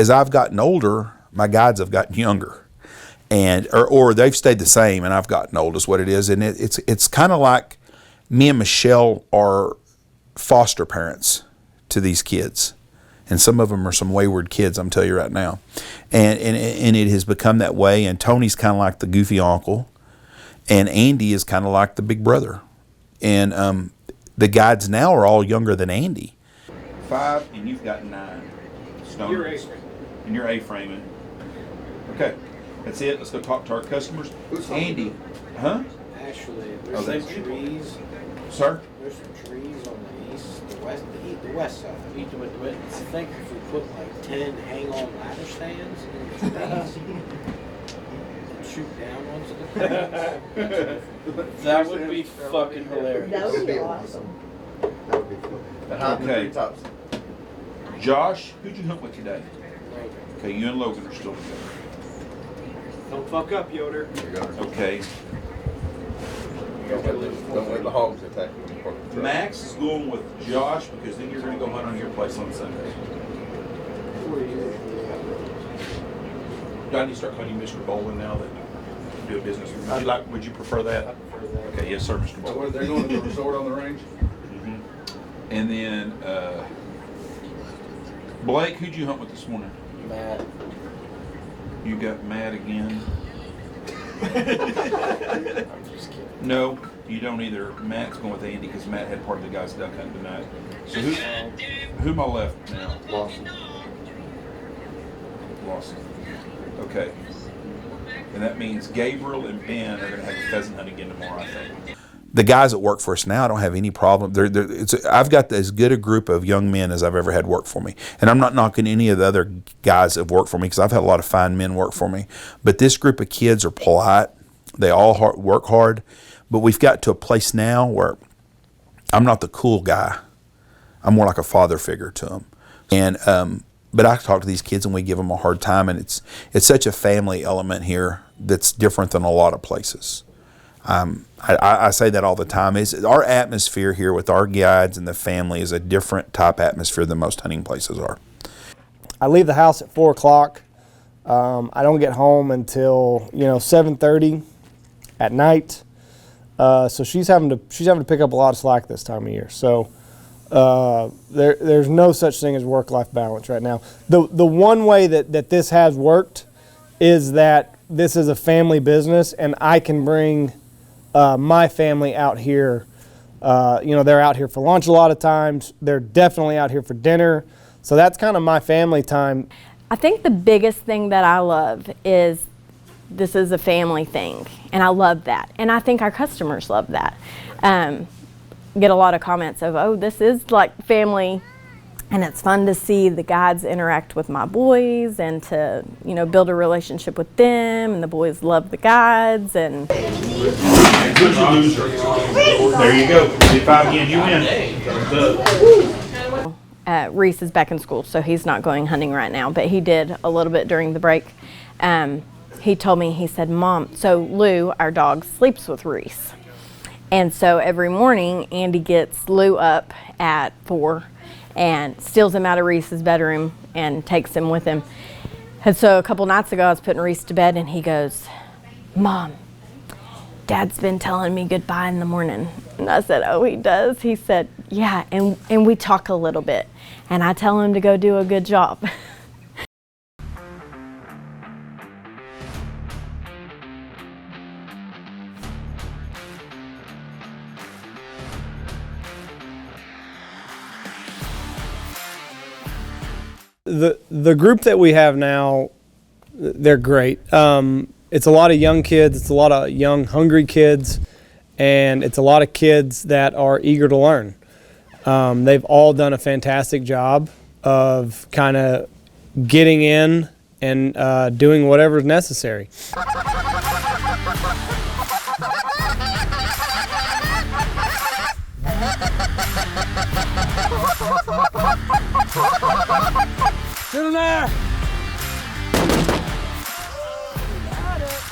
as I've gotten older, my guides have gotten younger, and or they've stayed the same, and I've gotten old is what it is. And it's kind of like me and Michelle are foster parents to these kids, and some of them are some wayward kids, I'm telling you right now, and it has become that way. And Tony's kind of like the goofy uncle, and Andy is kind of like the big brother, and the guides now are all younger than Andy. 5, and you've got 9 stones. You're A-frame. And you're A-framing. Okay, that's it. Let's go talk to our customers. Andy, huh? Actually, there's some trees. Sir? There's some trees on the east, the west side. I think if we put like 10 hang-on ladder stands in the trees and shoot down onto the cranes, that would be fucking hilarious. That would be awesome. That would be cool. Okay. Tops. Josh, who'd you hunt with today? Okay, you and Logan are still together. Don't fuck up, Yoder. Okay. Don't let the hogs attack you. Max is going with Josh because then you're going to go hunt on your place on Sunday. Do I need to start calling you Mr. Bolin now that you do a business? Would you prefer that? Okay, yes, sir, Mr. Bolin. So they're going to the resort on the range? Mm-hmm. And then Blake, who'd you hunt with this morning? Matt. You got Matt again? I'm just kidding. No, you don't either. Matt's going with Andy because Matt had part of the guys duck hunting tonight. So who am I left now? Lawson. Okay. And that means Gabriel and Ben are going to have a pheasant hunt again tomorrow, I think. The guys that work for us now, I don't have any problem. I've got as good a group of young men as I've ever had work for me. And I'm not knocking any of the other guys that have worked for me because I've had a lot of fine men work for me. But this group of kids are polite. They all work hard. But we've got to a place now where I'm not the cool guy. I'm more like a father figure to them. And but I talk to these kids and we give them a hard time. And it's such a family element here that's different than a lot of places. I say that all the time. Our atmosphere here with our guides and the family is a different type atmosphere than most hunting places are. I leave the house at 4 o'clock. I don't get home until 7:30 at night. So she's having to pick up a lot of slack this time of year. So there's no such thing as work-life balance right now. The one way that this has worked is that this is a family business, and I can bring my family out here. They're out here for lunch a lot of times. They're definitely out here for dinner. So that's kind of my family time. I think the biggest thing that I love is this is a family thing, and I love that. And I think our customers love that. Get a lot of comments of, oh, this is like family, and it's fun to see the guides interact with my boys and to, build a relationship with them, and the boys love the guides. And Good loser. There you go. 5 again, you win. Reese is back in school, so he's not going hunting right now, but he did a little bit during the break. He told me, he said, Mom, so Lou, our dog, sleeps with Reese. And so every morning, Andy gets Lou up at 4 and steals him out of Reese's bedroom and takes him with him. And so a couple nights ago, I was putting Reese to bed, and he goes, Mom, Dad's been telling me goodbye in the morning. And I said, oh, he does? He said, yeah, and we talk a little bit. And I tell him to go do a good job. The group that we have now, they're great. It's a lot of young kids. It's a lot of young, hungry kids. And it's a lot of kids that are eager to learn. They've all done a fantastic job of kind of getting in and doing whatever's necessary. Get in there!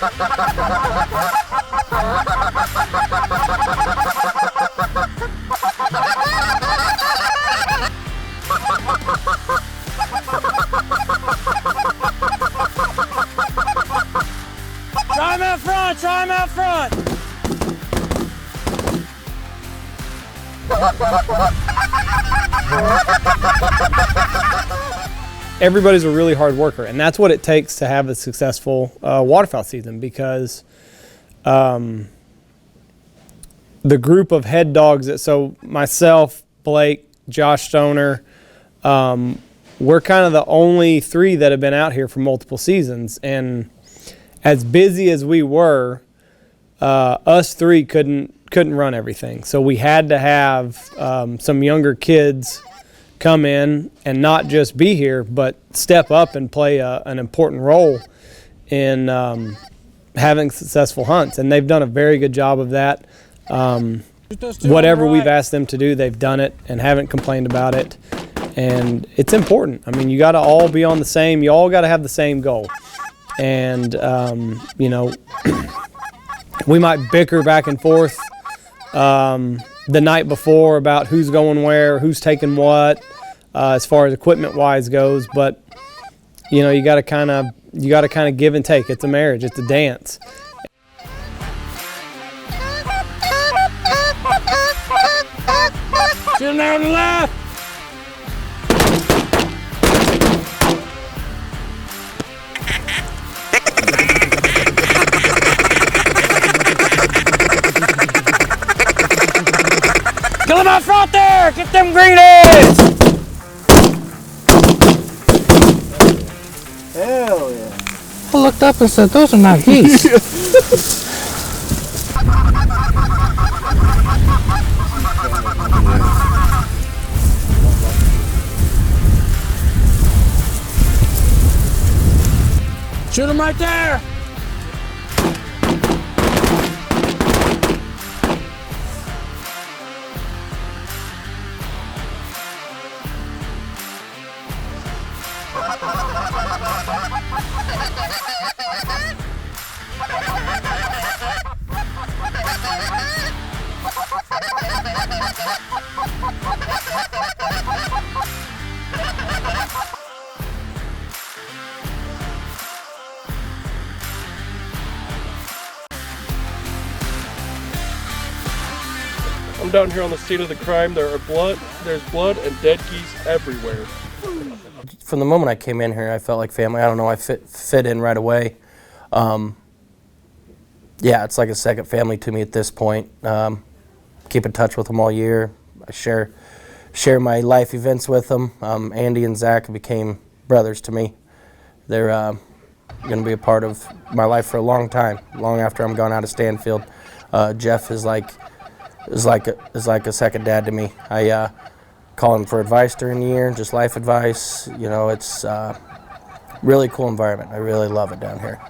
Got it. front. Try him out front. Everybody's a really hard worker, and that's what it takes to have a successful waterfowl season, because the group of head dogs, so myself, Blake, Josh Stoner, we're kind of the only three that have been out here for multiple seasons. And as busy as we were, us three couldn't run everything. So we had to have some younger kids come in and not just be here, but step up and play an important role in having successful hunts. And they've done a very good job of that. Whatever we've asked them to do, they've done it and haven't complained about it. And it's important. I mean, you got to all be on the same, you all got to have the same goal. And, you know, we might bicker back and forth the night before about who's going where, who's taking what, as far as equipment-wise goes. But, you know, you got to kind of give and take. It's a marriage. It's a dance. Shoot him there on the left. Kill him out front there! Get them greenies! Hell yeah. I looked up and said, those are not geese. Shoot him right there! I'm down here on the scene of the crime. There's blood and dead geese everywhere. From the moment I came in here, I felt like family. I don't know, I fit in right away. Yeah, it's like a second family to me at this point. Keep in touch with them all year. I share my life events with them. Andy and Zach became brothers to me. They're going to be a part of my life for a long time, long after I'm gone out of Stanfield. Jeff is like a second dad to me. I call him for advice during the year, just life advice. You know, it's really cool environment. I really love it down here.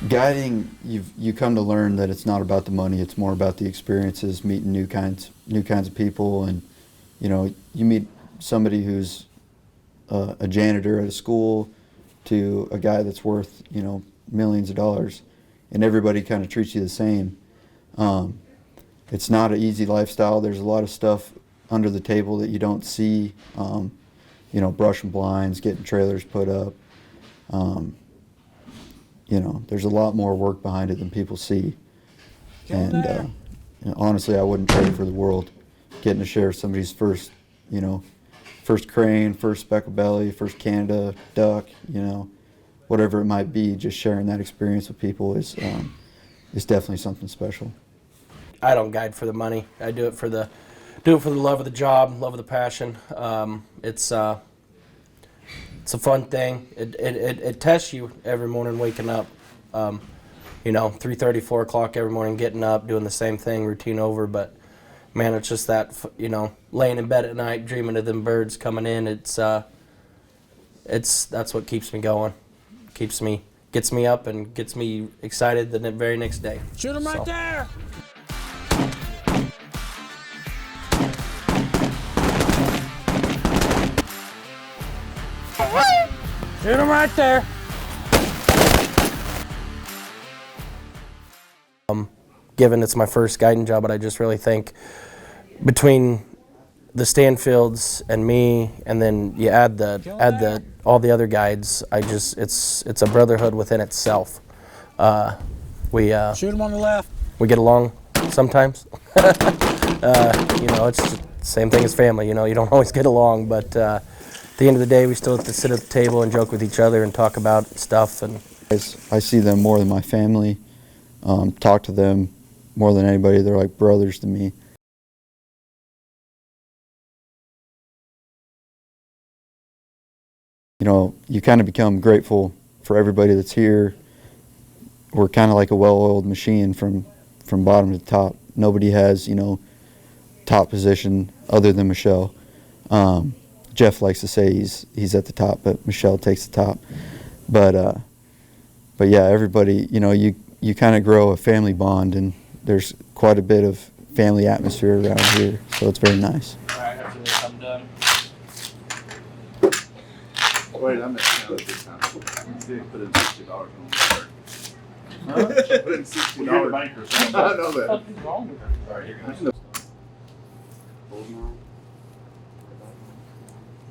Guiding, you come to learn that it's not about the money. It's more about the experiences, meeting new kinds of people, and you know, you meet somebody who's a janitor at a school to a guy that's worth, you know, millions of dollars, and everybody kind of treats you the same. It's not an easy lifestyle. There's a lot of stuff under the table that you don't see. You know, brushing blinds, getting trailers put up. You know, there's a lot more work behind it than people see. And you know, honestly, I wouldn't trade it for the world. Getting to share somebody's first crane, first speckled belly, first Canada duck, you know, whatever it might be, just sharing that experience with people is definitely something special. I don't guide for the money. I do it for the love of the job, love of the passion. It's a fun thing. It tests you every morning waking up. You know, 3:30, 4 o'clock every morning, getting up, doing the same thing, routine over. But man, it's just that, laying in bed at night, dreaming of them birds coming in. That's what keeps me going, gets me up and gets me excited the very next day. Shoot him right there! Shoot him right there! Given it's my first guiding job, but I just really think between the Stanfields and me, and then you add all the other guides, it's a brotherhood within itself. Shoot him on the left. We get along sometimes. It's the same thing as family. You don't always get along, but at the end of the day, we still have to sit at the table and joke with each other and talk about stuff. And I see them more than my family. Talk to them more than anybody. They're like brothers to me. You kind of become grateful for everybody that's here. We're kind of like a well-oiled machine from bottom to top. Nobody has, top position other than Michelle. Jeff likes to say he's at the top, but Michelle takes the top. But yeah, everybody, you kind of grow a family bond, and there's quite a bit of family atmosphere around here, so it's very nice. All right, after this, I'm done. Wait, I missed another good time. Put in $60 on the Huh? Put in $60. I know that. What's wrong with her? All right, here goes.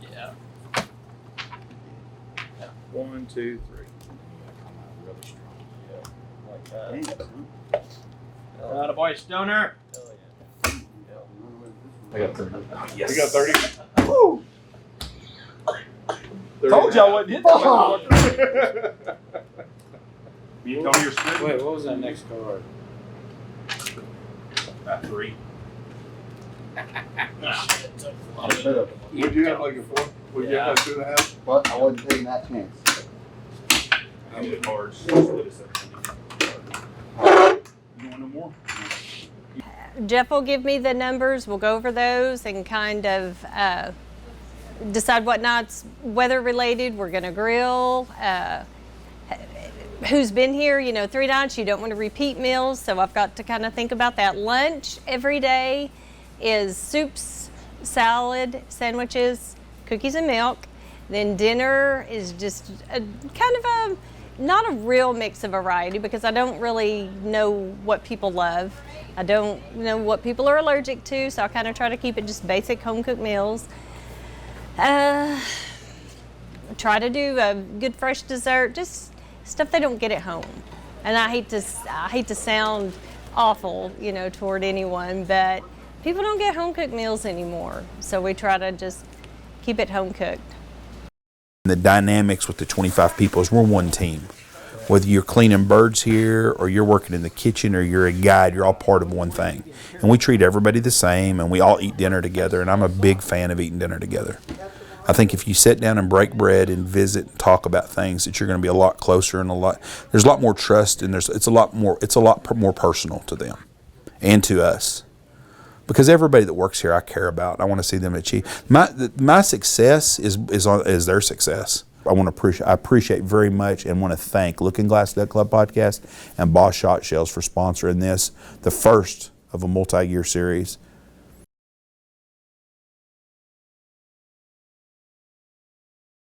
Yeah. 1, 2, 3. Really strong. Yeah. Like that. Attaboy, Stoner. I got 30. Yes. We got 30? Woo! Told you I wouldn't hit that. You tell me your spin? Wait, what was that next card? About 3. Would you have like a 4? Would you have like 2.5? But I wasn't taking that chance. I need the cards. You want no more? Jeff will give me the numbers, we'll go over those and kind of decide what nights weather related we're gonna grill. Who's been here, 3 nights, you don't want to repeat meals, so I've got to kind of think about that. Lunch every day is soups, salad, sandwiches, cookies and milk. Then dinner is just not a real mix of variety, because I don't really know what people love. I don't know what people are allergic to, so I kind of try to keep it just basic home cooked meals. Try to do a good fresh dessert, just stuff they don't get at home. And I hate to sound awful, toward anyone, but people don't get home cooked meals anymore. So we try to just keep it home cooked. The dynamics with the 25 people is we're one team. Whether you're cleaning birds here, or you're working in the kitchen, or you're a guide, you're all part of one thing. And we treat everybody the same, and we all eat dinner together, and I'm a big fan of eating dinner together. I think if you sit down and break bread and visit and talk about things, that you're going to be a lot closer, and there's a lot more trust, and it's a lot more personal to them and to us. Because everybody that works here I care about. I want to see them achieve. My success is their success. I appreciate very much, and want to thank Looking Glass Duck Club podcast and Boss Shot Shells for sponsoring this, the first of a multi-year series.